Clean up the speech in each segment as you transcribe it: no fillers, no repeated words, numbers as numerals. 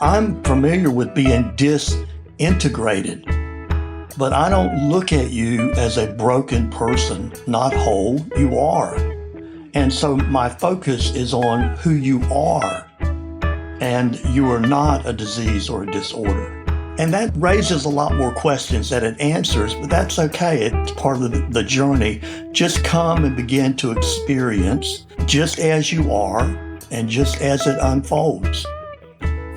I'm familiar with being disintegrated, but I don't look at you as a broken person, not whole. You are. And so my focus is on who you are, and you are not a disease or a disorder. And that raises a lot more questions than it answers, but that's okay. It's part of the journey. Just come and begin to experience just as you are and just as it unfolds.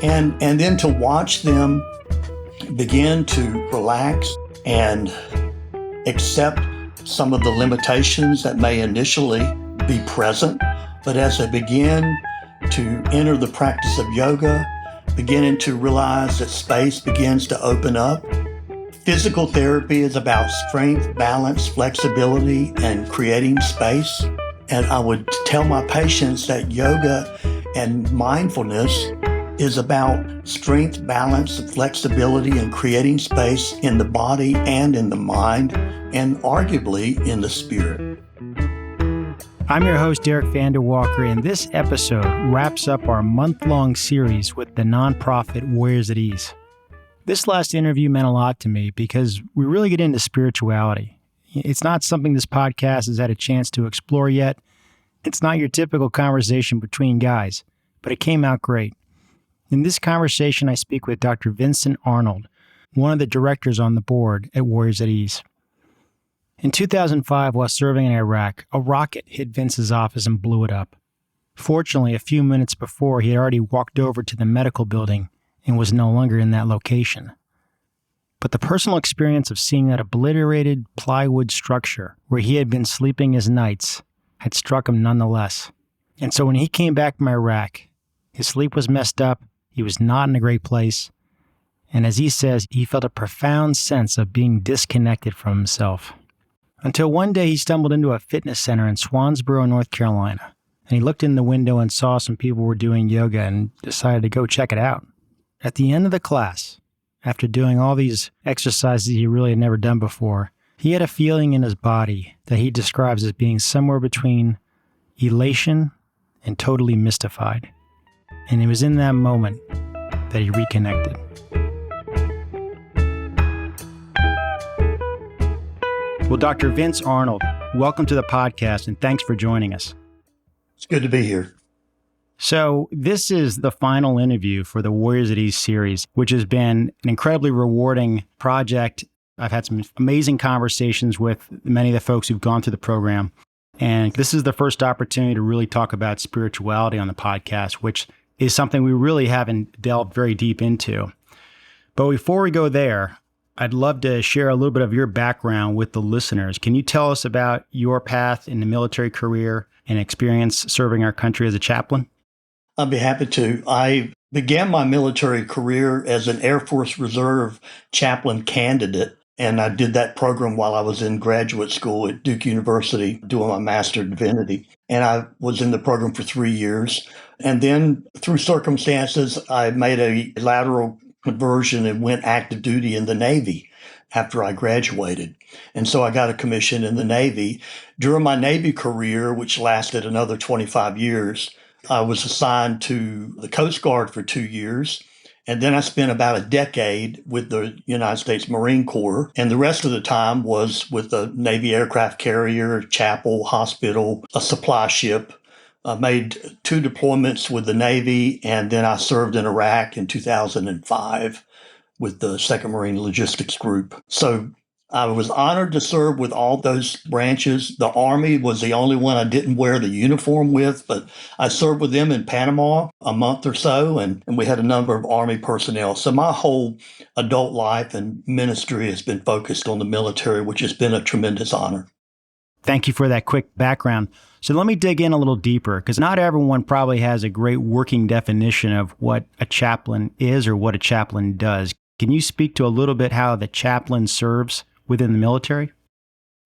And then to watch them begin to relax and accept some of the limitations that may initially be present, but as they begin to enter the practice of yoga, beginning to realize that space begins to open up. Physical therapy is about strength, balance, flexibility, and creating space. And I would tell my patients that yoga and mindfulness is about strength, balance, flexibility, and creating space in the body and in the mind, and arguably in the spirit. I'm your host, Derek Vander Walker, and this episode wraps up our month-long series with the nonprofit Warriors at Ease. This last interview meant a lot to me because we really get into spirituality. It's not something this podcast has had a chance to explore yet. It's not your typical conversation between guys, but it came out great. In this conversation, I speak with Dr. Vincent Arnold, one of the directors on the board at Warriors at Ease. In 2005, while serving in Iraq, a rocket hit Vince's office and blew it up. Fortunately, a few minutes before, he had already walked over to the medical building and was no longer in that location. But the personal experience of seeing that obliterated plywood structure where he had been sleeping his nights had struck him nonetheless. And so when he came back from Iraq, his sleep was messed up, he was not in a great place, and as he says, he felt a profound sense of being disconnected from himself. Until one day he stumbled into a fitness center in Swansboro, North Carolina, and he looked in the window and saw some people were doing yoga and decided to go check it out. At the end of the class, after doing all these exercises he really had never done before, he had a feeling in his body that he describes as being somewhere between elation and totally mystified. And it was in that moment that he reconnected. Well, Dr. Vince Arnold, welcome to the podcast and thanks for joining us. It's good to be here. So this is the final interview for the Warriors at Ease series, which has been an incredibly rewarding project. I've had some amazing conversations with many of the folks who've gone through the program. And this is the first opportunity to really talk about spirituality on the podcast, which is something we really haven't delved very deep into. But before we go there, I'd love to share a little bit of your background with the listeners. Can you tell us about your path in the military career and experience serving our country as a chaplain? I'd be happy to. I began my military career as an Air Force Reserve chaplain candidate, and I did that program while I was in graduate school at Duke University doing my Master of Divinity. And I was in the program for 3 years. And then through circumstances, I made a lateral conversion and went active duty in the Navy after I graduated. And so I got a commission in the Navy. During my Navy career, which lasted another 25 years, I was assigned to the Coast Guard for 2 years. And then I spent about a decade with the United States Marine Corps. And the rest of the time was with the Navy aircraft carrier, chapel, hospital, a supply ship. I made 2 deployments with the Navy, and then I served in Iraq in 2005 with the 2nd Marine Logistics Group. So I was honored to serve with all those branches. The Army was the only one I didn't wear the uniform with, but I served with them in Panama a month or so, and we had a number of Army personnel. So my whole adult life and ministry has been focused on the military, which has been a tremendous honor. Thank you for that quick background. So let me dig in a little deeper, because not everyone probably has a great working definition of what a chaplain is or what a chaplain does. Can you speak to a little bit how the chaplain serves within the military?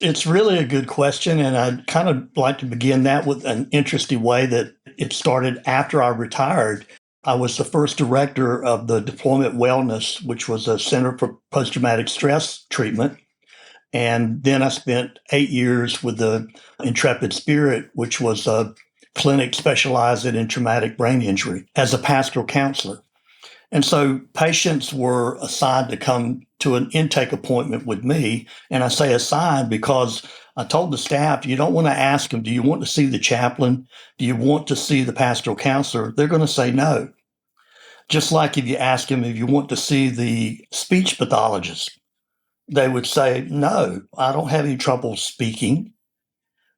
It's really a good question, and I'd kind of like to begin that with an interesting way that it started after I retired. I was the first director of the Deployment Wellness, which was a center for post-traumatic stress treatment. And then I spent 8 years with the Intrepid Spirit, which was a clinic specializing in traumatic brain injury, as a pastoral counselor. And so patients were assigned to come to an intake appointment with me. And I say assigned because I told the staff, you don't want to ask them, do you want to see the chaplain? Do you want to see the pastoral counselor? They're going to say no. Just like if you ask them if you want to see the speech pathologist, they would say, no, I don't have any trouble speaking.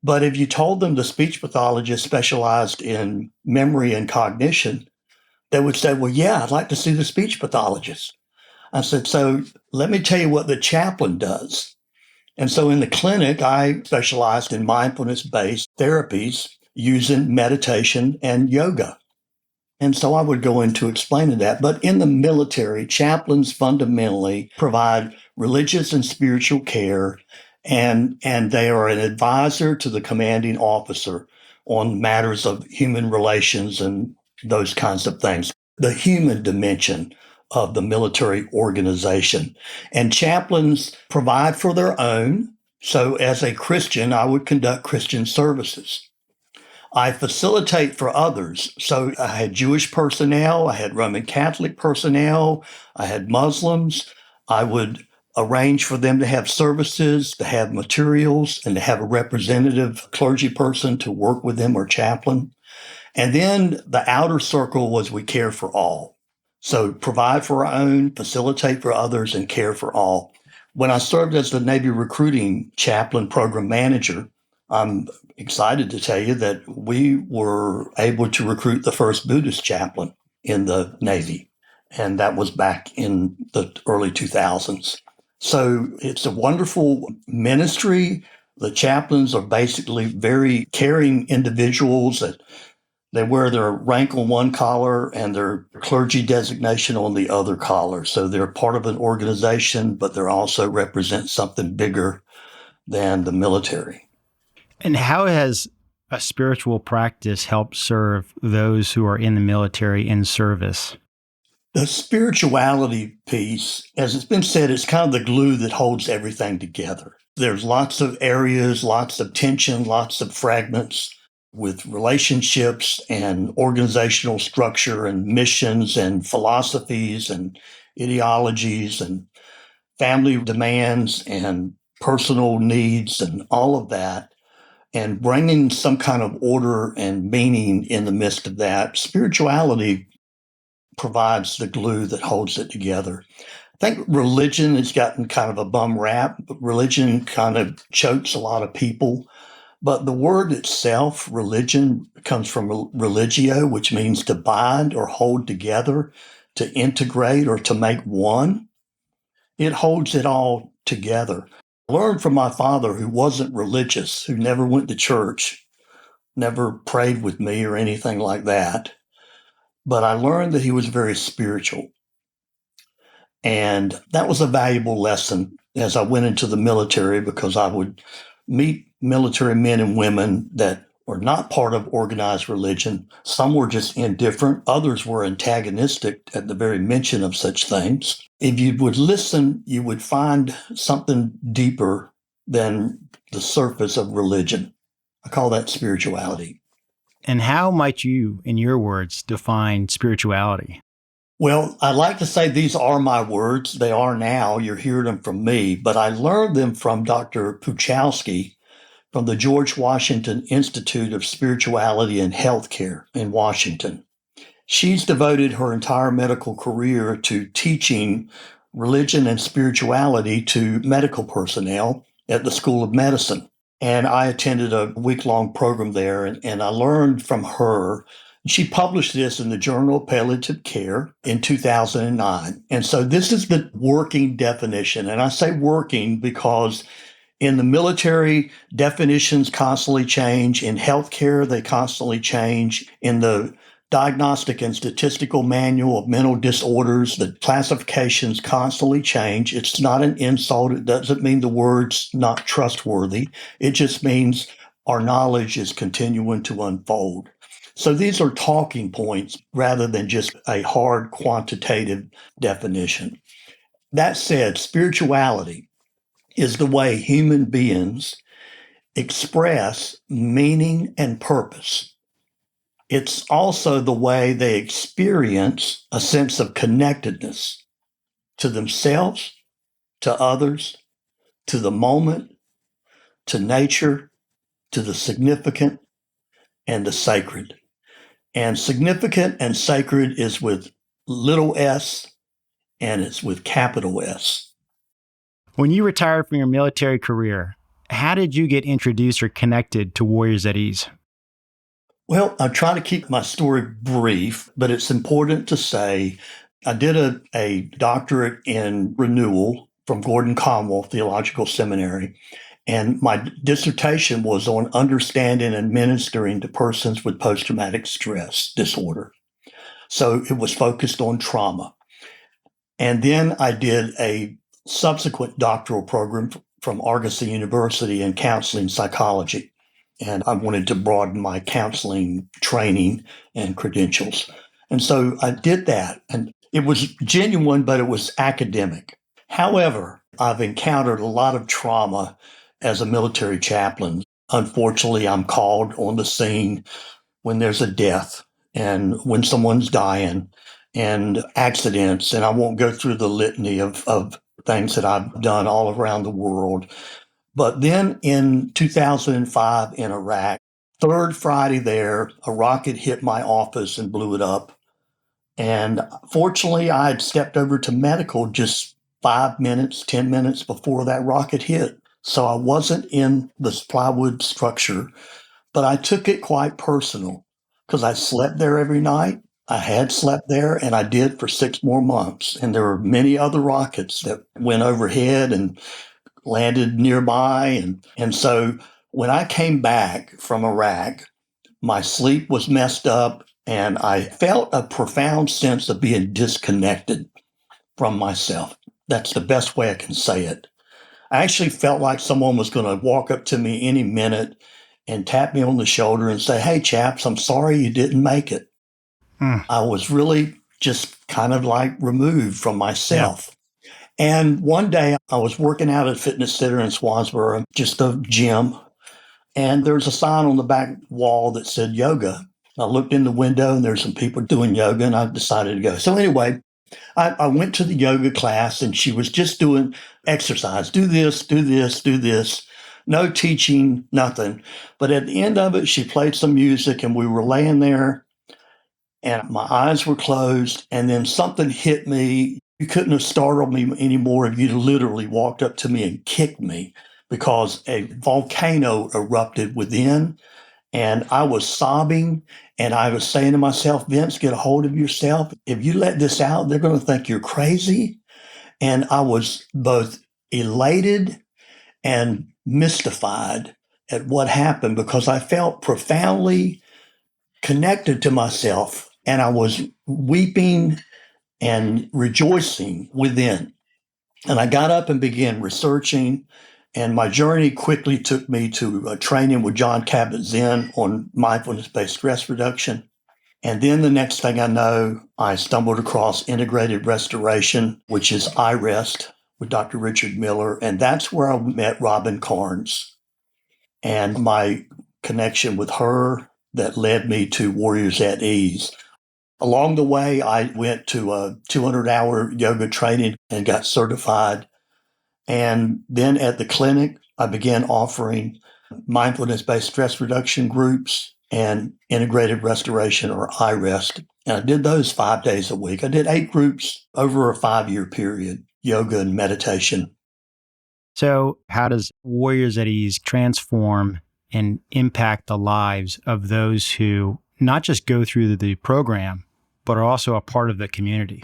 But if you told them the speech pathologist specialized in memory and cognition, they would say, well, yeah, I'd like to see the speech pathologist. I said, so let me tell you what the chaplain does. And so in the clinic, I specialized in mindfulness-based therapies using meditation and yoga. And so I would go into explaining that. But in the military, chaplains fundamentally provide religious and spiritual care, and they are an advisor to the commanding officer on matters of human relations and those kinds of things, the human dimension of the military organization. And chaplains provide for their own. So as a Christian, I would conduct Christian services. I facilitate for others. So I had Jewish personnel, I had Roman Catholic personnel, I had Muslims. I would arrange for them to have services, to have materials, and to have a representative clergy person to work with them or chaplain. And then the outer circle was we care for all. So provide for our own, facilitate for others, and care for all. When I served as the Navy recruiting chaplain program manager, I'm excited to tell you that we were able to recruit the first Buddhist chaplain in the Navy. And that was back in the early 2000s. So it's a wonderful ministry. The chaplains are basically very caring individuals that they wear their rank on one collar and their clergy designation on the other collar. So they're part of an organization, but they also represent something bigger than the military. And how has a spiritual practice helped serve those who are in the military in service? The spirituality piece, as it's been said, is kind of the glue that holds everything together. There's lots of areas, lots of tension, lots of fragments with relationships and organizational structure and missions and philosophies and ideologies and family demands and personal needs and all of that. And bringing some kind of order and meaning in the midst of that, spirituality provides the glue that holds it together. I think religion has gotten kind of a bum rap. Religion kind of chokes a lot of people. But the word itself, religion, comes from religio, which means to bind or hold together, to integrate or to make one. It holds it all together. I learned from my father, who wasn't religious, who never went to church, never prayed with me or anything like that. But I learned that he was very spiritual. And that was a valuable lesson as I went into the military, because I would meet military men and women that were not part of organized religion. Some were just indifferent. Others were antagonistic at the very mention of such things. If you would listen, you would find something deeper than the surface of religion. I call that spirituality. And how might you, in your words, define spirituality? Well, I like to say these are my words. They are now. You're hearing them from me. But I learned them from Dr. Puchalski from the George Washington Institute of Spirituality and Healthcare in Washington. She's devoted her entire medical career to teaching religion and spirituality to medical personnel at the School of Medicine. And I attended a week-long program there, and I learned from her. She published this in the Journal of Palliative Care in 2009. And so this is the working definition. And I say working because in the military, definitions constantly change. In healthcare, they constantly change. In the Diagnostic and Statistical Manual of Mental Disorders, the classifications constantly change. It's not an insult. It doesn't mean the word's not trustworthy. It just means our knowledge is continuing to unfold. So these are talking points rather than just a hard quantitative definition. That said, spirituality is the way human beings express meaning and purpose. It's also the way they experience a sense of connectedness to themselves, to others, to the moment, to nature, to the significant and the sacred. And significant and sacred is with little s, and it's with capital S. When you retired from your military career, how did you get introduced or connected to Warriors at Ease? Well, I try to keep my story brief, but it's important to say I did a doctorate in renewal from Gordon-Conwell Theological Seminary, and my dissertation was on understanding and ministering to persons with post-traumatic stress disorder. So it was focused on trauma. And then I did a subsequent doctoral program from Argosy University in counseling psychology. And I wanted to broaden my counseling training and credentials. And so I did that. And it was genuine, but it was academic. However, I've encountered a lot of trauma as a military chaplain. Unfortunately, I'm called on the scene when there's a death and when someone's dying and accidents. And I won't go through the litany of things that I've done all around the world. But then in 2005 in Iraq, third Friday there, a rocket hit my office and blew it up. And fortunately, I had stepped over to medical just 5 minutes, 10 minutes before that rocket hit. So I wasn't in this plywood structure, but I took it quite personal because I slept there every night. I had slept there, and I did for 6 more months. And there were many other rockets that went overhead and landed nearby. And so when I came back from Iraq, my sleep was messed up, and I felt a profound sense of being disconnected from myself. That's the best way I can say it. I actually felt like someone was going to walk up to me any minute and tap me on the shoulder and say, "Hey, chaps, I'm sorry you didn't make it." I was really just kind of like removed from myself. Yeah. And one day I was working out at a fitness center in Swansboro, just a gym, and there's a sign on the back wall that said yoga. I looked in the window and there's some people doing yoga, and I decided to go. So anyway, I went to the yoga class, and she was just doing exercise. Do this, do this, do this. No teaching, nothing. But at the end of it, she played some music, and we were laying there, and my eyes were closed, and then something hit me. You couldn't have startled me anymore if you'd literally walked up to me and kicked me, because a volcano erupted within, and I was sobbing, and I was saying to myself, "Vince, get a hold of yourself. If you let this out, they're going to think you're crazy." And I was both elated and mystified at what happened, because I felt profoundly connected to myself, and I was weeping and rejoicing within. And I got up and began researching, and my journey quickly took me to a training with John Kabat-Zinn on mindfulness-based stress reduction. And then the next thing I know, I stumbled across Integrative Restoration, which is iRest, with Dr. Richard Miller. And that's where I met Robin Carnes, and my connection with her that led me to Warriors at Ease. Along the way, I went to a 200-hour yoga training and got certified. And then at the clinic, I began offering mindfulness-based stress reduction groups and integrative restoration, or iRest. And I did those 5 days a week. I did 8 groups over a 5-year period, yoga and meditation. So how does Warriors at Ease transform and impact the lives of those who not just go through the program, but are also a part of the community?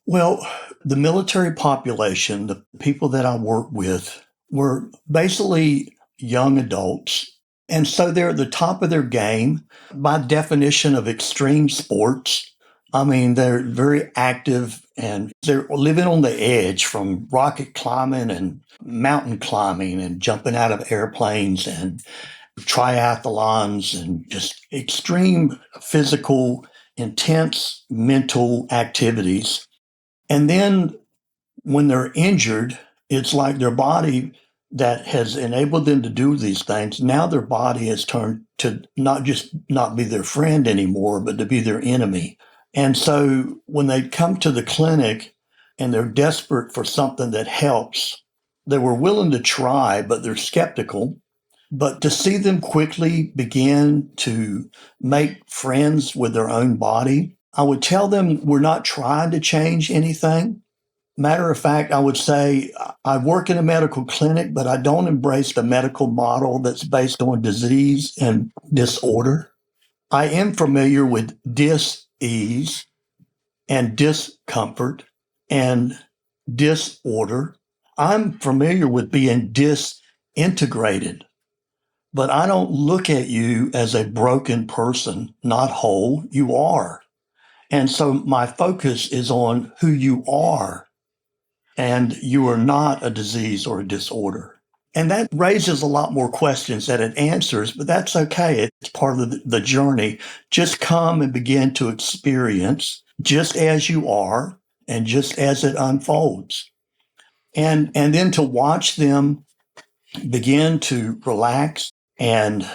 Well, the military population, the people that I work with, were basically young adults. And so they're at the top of their game by definition of extreme sports. I mean, they're very active, and they're living on the edge, from rocket climbing and mountain climbing and jumping out of airplanes and triathlons and just extreme physical, intense mental activities. And then when they're injured, it's like their body that has enabled them to do these things. Now their body has turned to not just not be their friend anymore, but to be their enemy. And so when they come to the clinic and they're desperate for something that helps, they were willing to try, but they're skeptical. But to see them quickly begin to make friends with their own body, I would tell them we're not trying to change anything. Matter of fact, I would say I work in a medical clinic, but I don't embrace the medical model that's based on disease and disorder. I am familiar with dis-ease and discomfort and disorder. I'm familiar with being disintegrated, but I don't look at you as a broken person, not whole. You are. And so my focus is on who you are. And you are not a disease or a disorder. And that raises a lot more questions than it answers, but that's okay. It's part of the journey. Just come and begin to experience just as you are and just as it unfolds. And then to watch them begin to relax and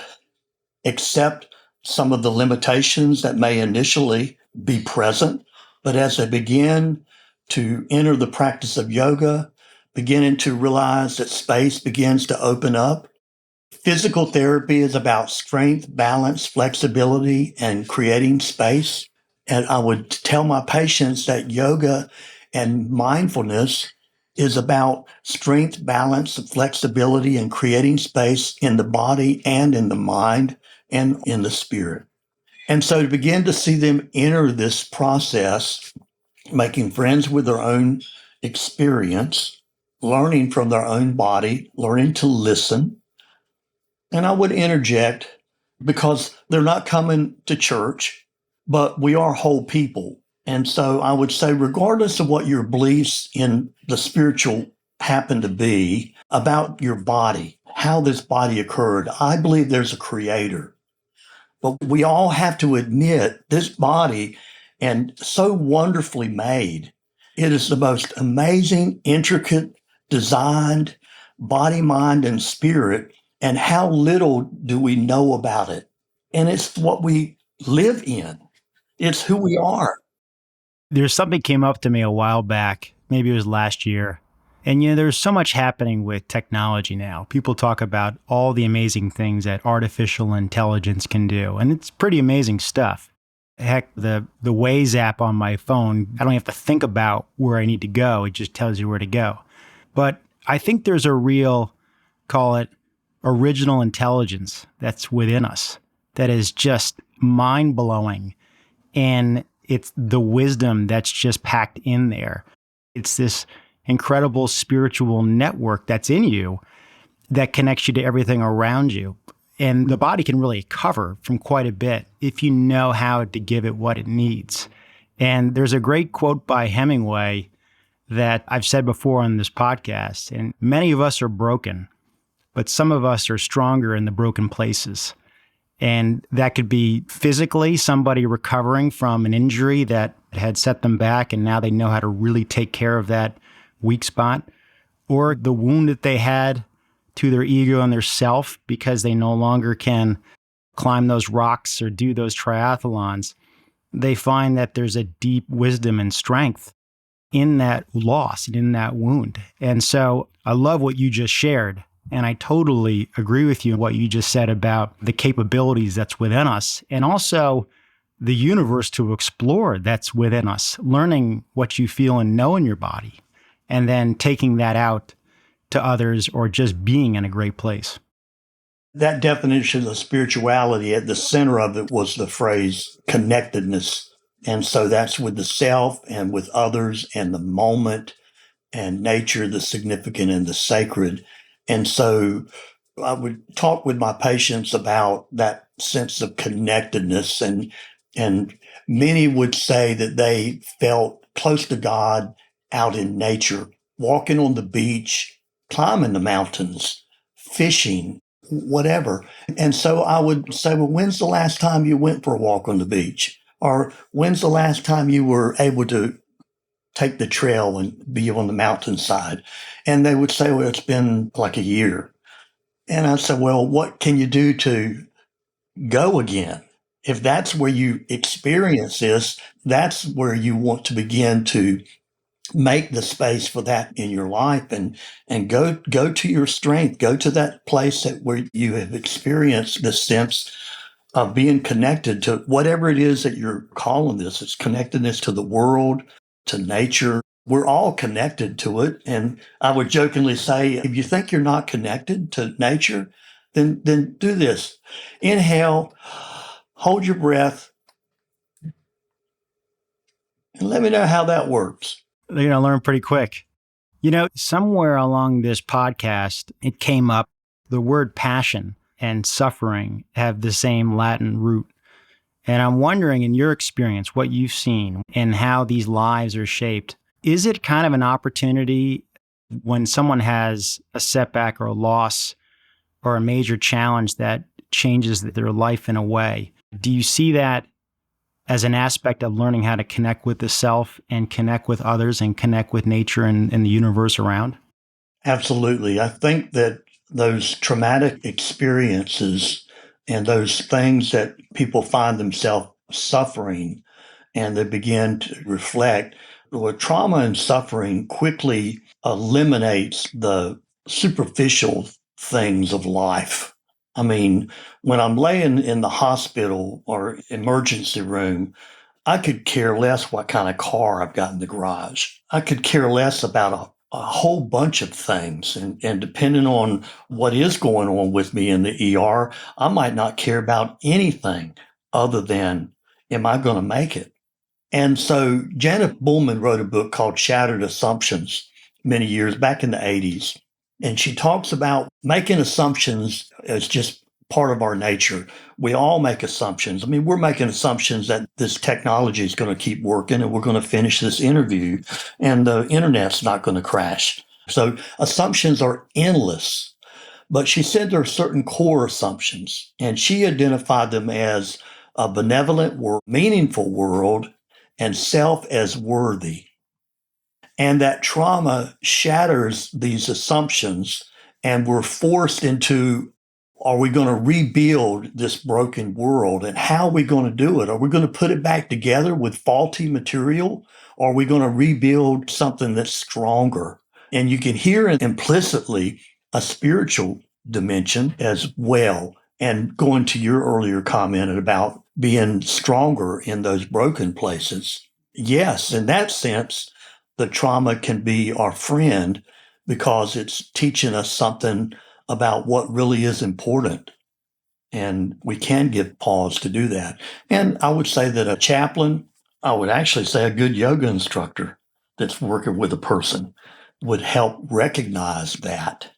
accept some of the limitations that may initially be present. But as they begin to enter the practice of yoga, beginning to realize that space begins to open up. Physical therapy is about strength, balance, flexibility, and creating space. And I would tell my patients that yoga and mindfulness is about strength, balance, flexibility, and creating space in the body and in the mind and in the spirit. And so to begin to see them enter this process, making friends with their own experience, learning from their own body, learning to listen. And I would interject because they're not coming to church, but we are whole people. And so I would say, regardless of what your beliefs in the spiritual happen to be about your body, how this body occurred, I believe there's a creator. But we all have to admit this body, and so wonderfully made. It is the most amazing, intricate, designed body, mind, and spirit. And how little do we know about it? And it's what we live in. It's who we are. There's something came up to me a while back, maybe it was last year. And, there's so much happening with technology now. People talk about all the amazing things that artificial intelligence can do. And it's pretty amazing stuff. Heck, the Waze app on my phone, I don't have to think about where I need to go. It just tells you where to go. But I think there's a real, call it original intelligence that's within us that is just mind-blowing. And it's the wisdom that's just packed in there. It's this incredible spiritual network that's in you that connects you to everything around you. And the body can really cover from quite a bit if you know how to give it what it needs. And there's a great quote by Hemingway that I've said before on this podcast, and many of us are broken, but some of us are stronger in the broken places. And that could be physically somebody recovering from an injury that had set them back, and now they know how to really take care of that weak spot, or the wound that they had to their ego and their self because they no longer can climb those rocks or do those triathlons. They find that there's a deep wisdom and strength in that loss and in that wound. And so I love what you just shared. And I totally agree with you in what you just said about the capabilities that's within us, and also the universe to explore that's within us, learning what you feel and know in your body, and then taking that out to others or just being in a great place. That definition of spirituality, at the center of it was the phrase connectedness. And so that's with the self and with others and the moment and nature, the significant and the sacred. And so I would talk with my patients about that sense of connectedness. And many would say that they felt close to God out in nature, walking on the beach, climbing the mountains, fishing, whatever. And so I would say, well, when's the last time you went for a walk on the beach? Or when's the last time you were able to take the trail and be on the mountainside? And they would say, well, it's been like a year. And I said, well, what can you do to go again? If that's where you experience this, that's where you want to begin to make the space for that in your life, and go to your strength, go to that place where you have experienced the sense of being connected to whatever it is that you're calling this. It's connectedness to the world, to nature. We're all connected to it. And I would jokingly say, if you think you're not connected to nature, then do this. Inhale, hold your breath, and let me know how that works. They're going to learn pretty quick. Somewhere along this podcast, it came up, the word passion and suffering have the same Latin root. And I'm wondering, in your experience, what you've seen and how these lives are shaped, is it kind of an opportunity when someone has a setback or a loss or a major challenge that changes their life in a way? Do you see that as an aspect of learning how to connect with the self and connect with others and connect with nature and the universe around? Absolutely. I think that those traumatic experiences and those things that people find themselves suffering, and they begin to reflect, well, trauma and suffering quickly eliminates the superficial things of life. I mean, when I'm laying in the hospital or emergency room, I could care less what kind of car I've got in the garage. I could care less about a whole bunch of things. And depending on what is going on with me in the ER, I might not care about anything other than, am I going to make it? And so Janet Bullman wrote a book called Shattered Assumptions many years back in the 80s. And she talks about making assumptions as just part of our nature. We all make assumptions. I mean, we're making assumptions that this technology is going to keep working and we're going to finish this interview and the internet's not going to crash. So assumptions are endless. But she said there are certain core assumptions, and she identified them as a benevolent world, meaningful world, and self as worthy. And that trauma shatters these assumptions, and we're forced into, are we going to rebuild this broken world? And how are we going to do it? Are we going to put it back together with faulty material? Or are we going to rebuild something that's stronger? And you can hear implicitly a spiritual dimension as well. And going to your earlier comment about being stronger in those broken places. Yes, in that sense, the trauma can be our friend because it's teaching us something about what really is important. And we can give pause to do that. And I would say that a chaplain, I would actually say a good yoga instructor that's working with a person would help recognize that.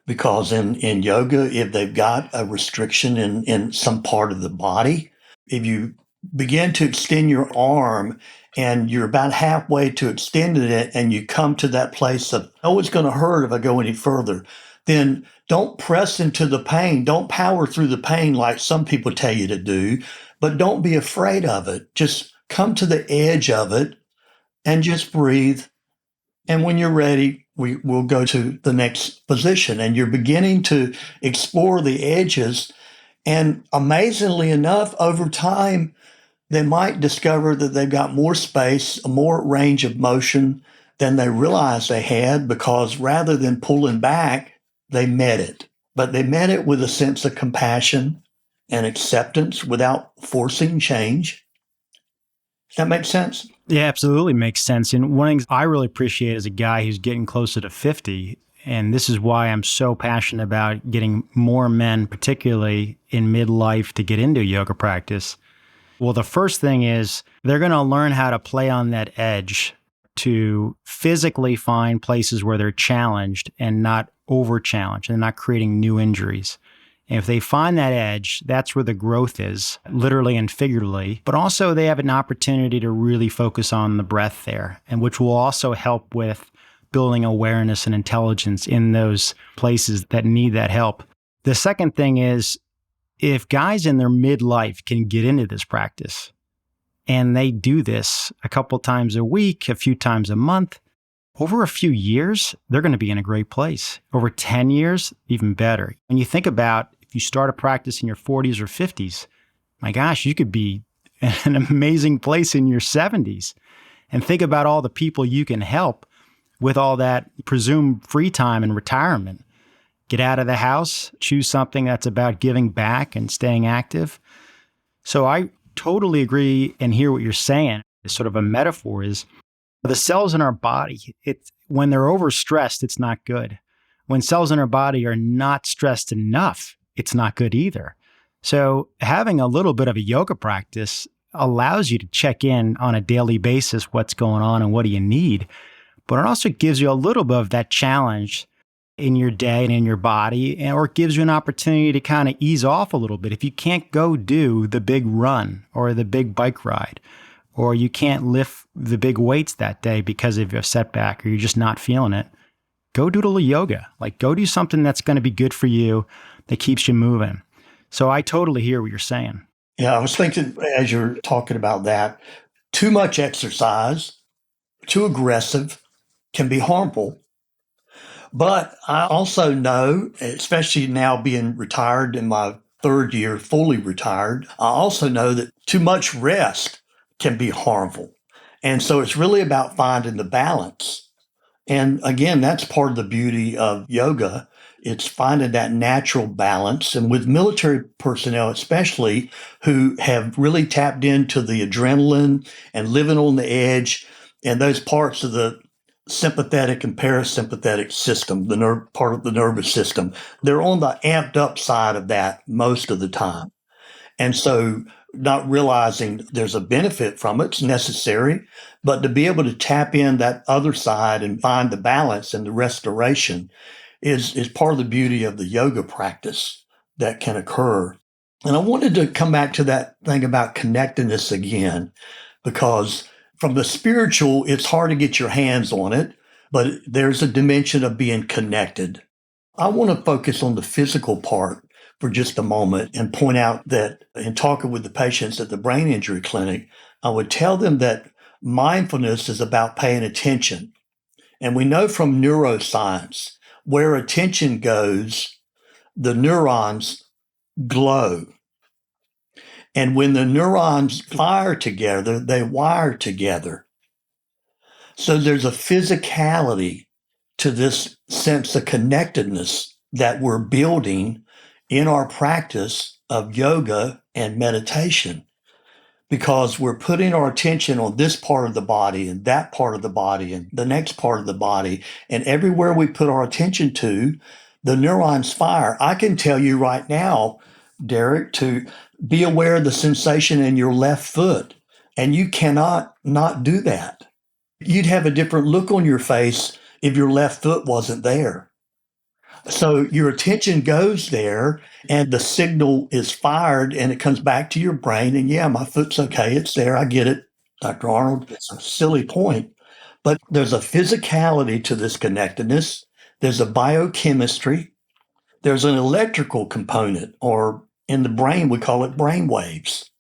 Because in yoga, if they've got a restriction in some part of the body, if you begin to extend your arm and you're about halfway to extending it and you come to that place of, oh, it's going to hurt if I go any further, then don't press into the pain. Don't power through the pain like some people tell you to do, but don't be afraid of it. Just come to the edge of it and just breathe. And when you're ready, we'll go to the next position. And you're beginning to explore the edges. And amazingly enough, over time, they might discover that they've got more space, more range of motion than they realized they had, because rather than pulling back, they met it. But they met it with a sense of compassion and acceptance without forcing change. Does that make sense? Yeah, absolutely makes sense. And one thing I really appreciate as a guy who's getting closer to 50, and this is why I'm so passionate about getting more men, particularly in midlife, to get into yoga practice. Well, the first thing is they're going to learn how to play on that edge to physically find places where they're challenged and not over-challenged and not creating new injuries. And if they find that edge, that's where the growth is, literally and figuratively. But also they have an opportunity to really focus on the breath there, and which will also help with building awareness and intelligence in those places that need that help. The second thing is, if guys in their midlife can get into this practice, And they do this a couple times a week, a few times a month. Over a few years, they're going to be in a great place. Over 10 years, even better. When you think about if you start a practice in your 40s or 50s, my gosh, you could be in an amazing place in your 70s. And think about all the people you can help with all that presumed free time and retirement. Get out of the house, choose something that's about giving back and staying active. So I totally agree and hear what you're saying. It's sort of a metaphor is the cells in our body, when they're overstressed, it's not good. When cells in our body are not stressed enough, it's not good either. So having a little bit of a yoga practice allows you to check in on a daily basis what's going on and what do you need. But it also gives you a little bit of that challenge in your day and in your body, or it gives you an opportunity to kind of ease off a little bit. If you can't go do the big run or the big bike ride, or you can't lift the big weights that day because of a setback or you're just not feeling it, go do a little yoga. Like go do something that's going to be good for you, that keeps you moving. So I totally hear what you're saying. Yeah, I was thinking as you're talking about that, too much exercise, too aggressive can be harmful. But I also know, especially now being retired in my third year, fully retired, I also know that too much rest can be harmful. And so it's really about finding the balance. And again, that's part of the beauty of yoga. It's finding that natural balance. And with military personnel, especially who have really tapped into the adrenaline and living on the edge and those parts of the sympathetic and parasympathetic system, the part of the nervous system, they're on the amped up side of that most of the time. And so not realizing there's a benefit from it, it's necessary, but to be able to tap in that other side and find the balance and the restoration is part of the beauty of the yoga practice that can occur. And I wanted to come back to that thing about connectedness again, because from the spiritual, it's hard to get your hands on it, but there's a dimension of being connected. I want to focus on the physical part for just a moment and point out that in talking with the patients at the brain injury clinic, I would tell them that mindfulness is about paying attention. And we know from neuroscience, where attention goes, the neurons glow. And when the neurons fire together, they wire together. So there's a physicality to this sense of connectedness that we're building in our practice of yoga and meditation, because we're putting our attention on this part of the body and that part of the body and the next part of the body. And everywhere we put our attention to, the neurons fire. I can tell you right now, Derek, to be aware of the sensation in your left foot, and you cannot not do that. You'd have a different look on your face if your left foot wasn't there. So your attention goes there and the signal is fired and it comes back to your brain. And yeah, my foot's okay. It's there. I get it, Dr. Arnold. It's a silly point. But there's a physicality to this connectedness. There's a biochemistry. There's an electrical component, or in the brain, we call it brain waves.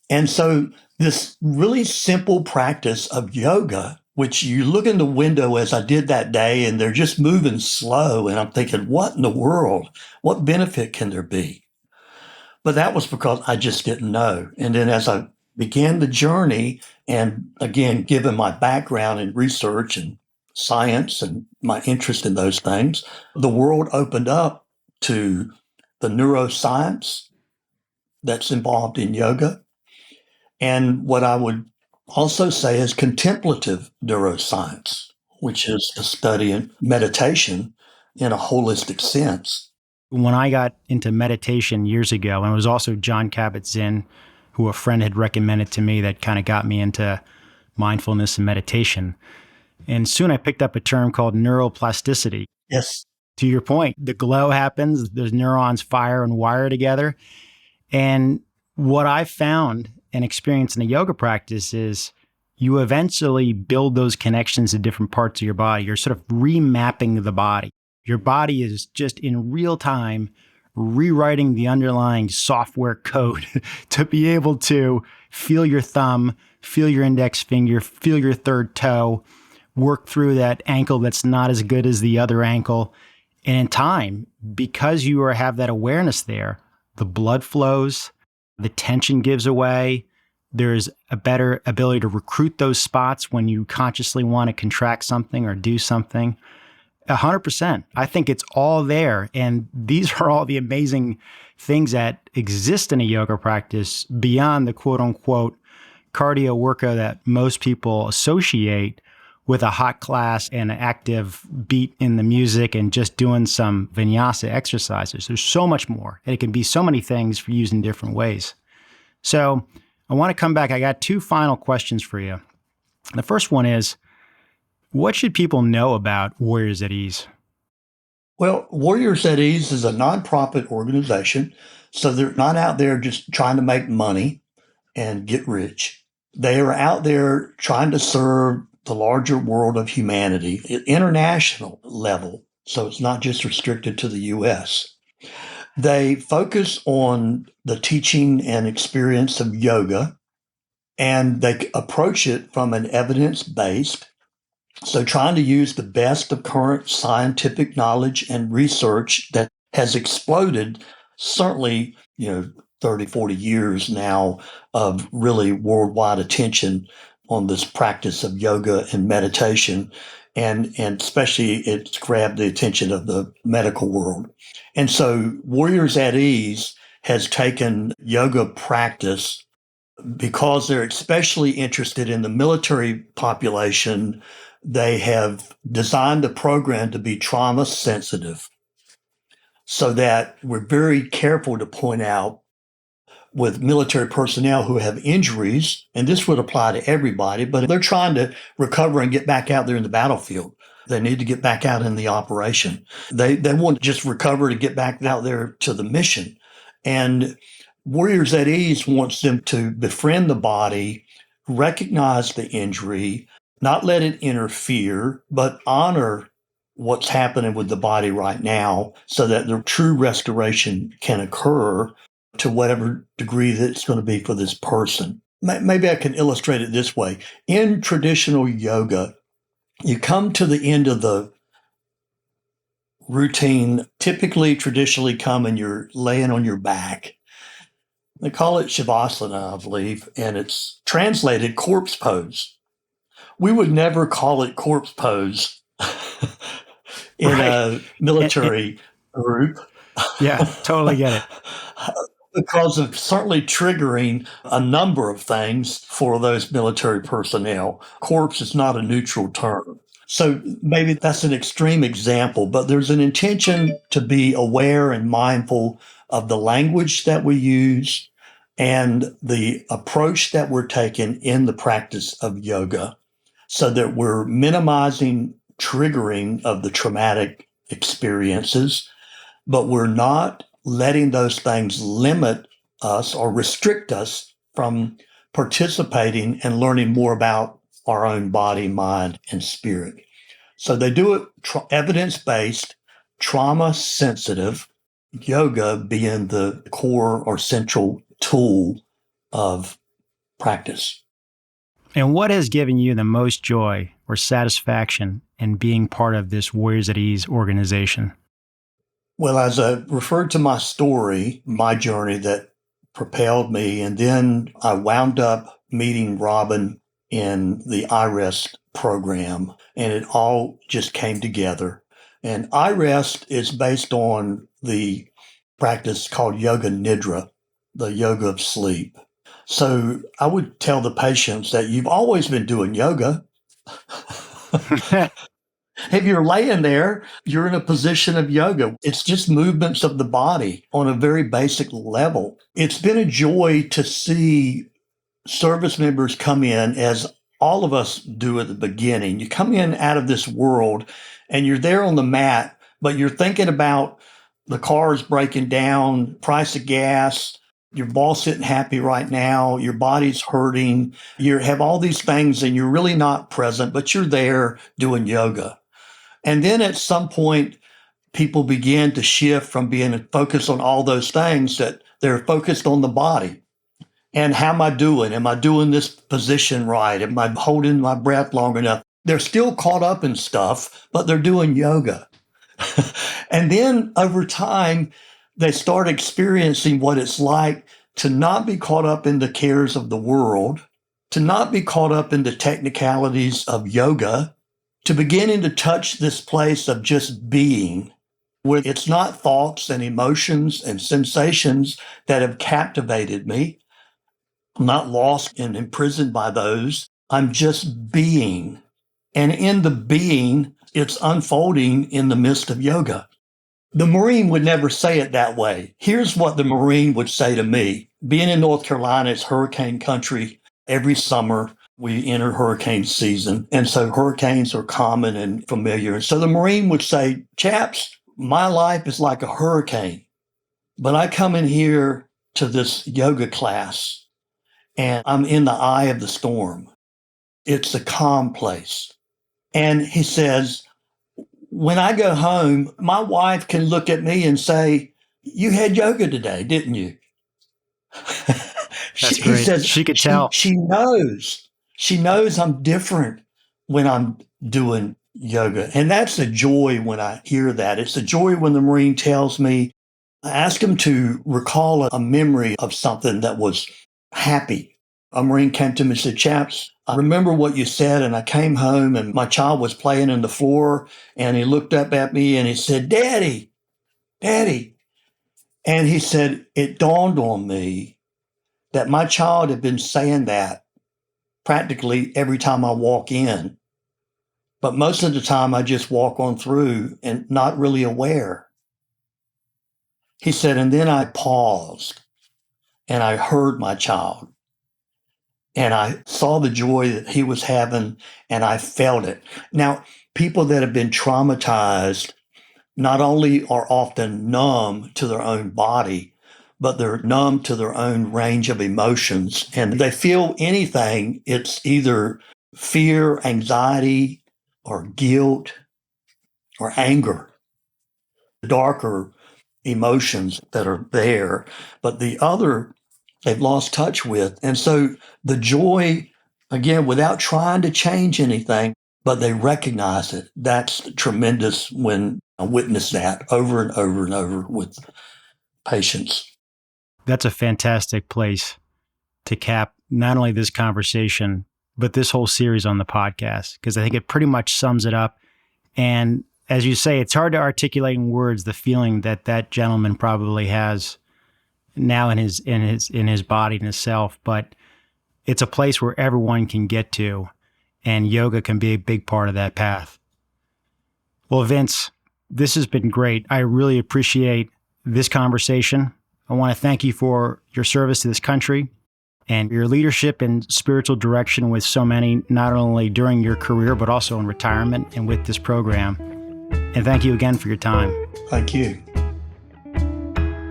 And so this really simple practice of yoga, which you look in the window as I did that day, and they're just moving slow. And I'm thinking, what in the world? What benefit can there be? But that was because I just didn't know. And then as I began the journey, and again, given my background in research and science and my interest in those things, the world opened up to the neuroscience that's involved in yoga. And what I would also say is contemplative neuroscience, which is a study in meditation in a holistic sense. When I got into meditation years ago, and it was also Jon Kabat-Zinn, who a friend had recommended to me, that kind of got me into mindfulness and meditation. And soon I picked up a term called neuroplasticity. Yes. To your point, the glow happens, those neurons fire and wire together. And what I found and experienced in a yoga practice is you eventually build those connections to different parts of your body. You're sort of remapping the body. Your body is just in real time rewriting the underlying software code to be able to feel your thumb, feel your index finger, feel your third toe, work through that ankle that's not as good as the other ankle. And in time, because you have that awareness there, the blood flows, the tension gives away. There's a better ability to recruit those spots when you consciously want to contract something or do something. 100%. I think it's all there. And these are all the amazing things that exist in a yoga practice beyond the quote unquote cardio workout that most people associate with a hot class and an active beat in the music and just doing some vinyasa exercises. There's so much more, and it can be so many things for used in different ways. So I want to come back. I got two final questions for you. The first one is, what should people know about Warriors at Ease? Well, Warriors at Ease is a nonprofit organization, so they're not out there just trying to make money and get rich. They are out there trying to serve the larger world of humanity at international level, so it's not just restricted to the U.S. They focus on the teaching and experience of yoga, and they approach it from an evidence-based, so trying to use the best of current scientific knowledge and research that has exploded, certainly, 30, 40 years now of really worldwide attention on this practice of yoga and meditation. And especially it's grabbed the attention of the medical world. And so Warriors at Ease has taken yoga practice because they're especially interested in the military population. They have designed the program to be trauma sensitive so that we're very careful to point out with military personnel who have injuries, and this would apply to everybody, but they're trying to recover and get back out there in the battlefield. They need to get back out in the operation. They want to just recover to get back out there to the mission. And Warriors at Ease wants them to befriend the body, recognize the injury, not let it interfere, but honor what's happening with the body right now so that the true restoration can occur to whatever degree that it's going to be for this person. Maybe I can illustrate it this way. In traditional yoga, you come to the end of the routine, typically traditionally come and you're laying on your back. They call it Shavasana, I believe, and it's translated corpse pose. We would never call it corpse pose in a military group. Yeah, totally get it. Because of certainly triggering a number of things for those military personnel. Corpse is not a neutral term. So maybe that's an extreme example, but there's an intention to be aware and mindful of the language that we use and the approach that we're taking in the practice of yoga so that we're minimizing triggering of the traumatic experiences, but we're not letting those things limit us or restrict us from participating and learning more about our own body, mind, and spirit. So they do it evidence-based, trauma-sensitive, yoga being the core or central tool of practice. And what has given you the most joy or satisfaction in being part of this Warriors at Ease organization? Well, as I referred to my story, my journey that propelled me, and then I wound up meeting Robin in the iRest program, and it all just came together. And iRest is based on the practice called Yoga Nidra, the yoga of sleep. So I would tell the patients that you've always been doing yoga. If you're laying there, you're in a position of yoga. It's just movements of the body on a very basic level. It's been a joy to see service members come in, as all of us do at the beginning. You come in out of this world and you're there on the mat, but you're thinking about the car is breaking down, price of gas, your boss isn't happy right now, your body's hurting, you have all these things and you're really not present, but you're there doing yoga. And then at some point, people begin to shift from being focused on all those things that they're focused on the body. And how am I doing? Am I doing this position right? Am I holding my breath long enough? They're still caught up in stuff, but they're doing yoga. And then over time, they start experiencing what it's like to not be caught up in the cares of the world, to not be caught up in the technicalities of yoga, to beginning to touch this place of just being, where it's not thoughts and emotions and sensations that have captivated me. I'm not lost and imprisoned by those. I'm just being. And in the being, it's unfolding in the midst of yoga. The Marine would never say it that way. Here's what the Marine would say to me. Being in North Carolina, it's hurricane country. Every summer, we enter hurricane season. And so hurricanes are common and familiar. And so the Marine would say, chaps, my life is like a hurricane. But I come in here to this yoga class and I'm in the eye of the storm. It's a calm place. And he says, when I go home, my wife can look at me and say, you had yoga today, didn't you? That's great. He says, she could tell. She knows. She knows I'm different when I'm doing yoga. And that's a joy when I hear that. It's a joy when the Marine tells me, I ask him to recall a memory of something that was happy. A Marine came to me and said, chaps, I remember what you said, and I came home and my child was playing on the floor and he looked up at me and he said, Daddy. And he said, it dawned on me that my child had been saying that practically every time I walk in. But most of the time I just walk on through and not really aware. He said, and then I paused and I heard my child. And I saw the joy that he was having, and I felt it. Now, people that have been traumatized not only are often numb to their own body, but they're numb to their own range of emotions. And they feel anything. It's either fear, anxiety, or guilt, or anger. Darker emotions that are there. But the other they've lost touch with. And so the joy, again, without trying to change anything, but they recognize it. That's tremendous when I witness that over and over and over with patients. That's a fantastic place to cap not only this conversation, but this whole series on the podcast, because I think it pretty much sums it up. And as you say, it's hard to articulate in words the feeling that that gentleman probably has now in his body and his self, but it's a place where everyone can get to, and yoga can be a big part of that path. Well, Vince, this has been great. I really appreciate this conversation. I want to thank you for your service to this country and your leadership and spiritual direction with so many, not only during your career, but also in retirement and with this program. And thank you again for your time. Thank you.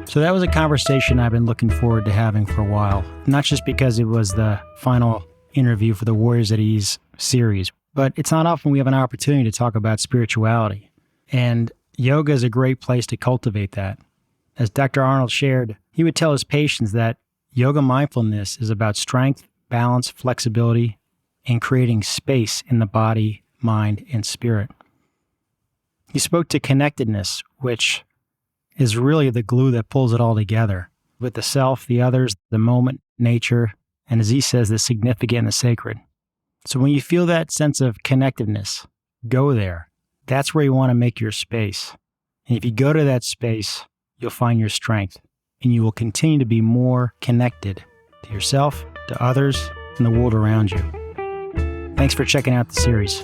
So that was a conversation I've been looking forward to having for a while, not just because it was the final interview for the Warriors at Ease series, but it's not often we have an opportunity to talk about spirituality. And yoga is a great place to cultivate that. As Dr. Arnold shared, he would tell his patients that yoga mindfulness is about strength, balance, flexibility, and creating space in the body, mind, and spirit. He spoke to connectedness, which is really the glue that pulls it all together, with the self, the others, the moment, nature, and as he says, the significant and the sacred. So when you feel that sense of connectedness, go there. That's where you want to make your space. And if you go to that space, you'll find your strength, and you will continue to be more connected to yourself, to others, and the world around you. Thanks for checking out the series.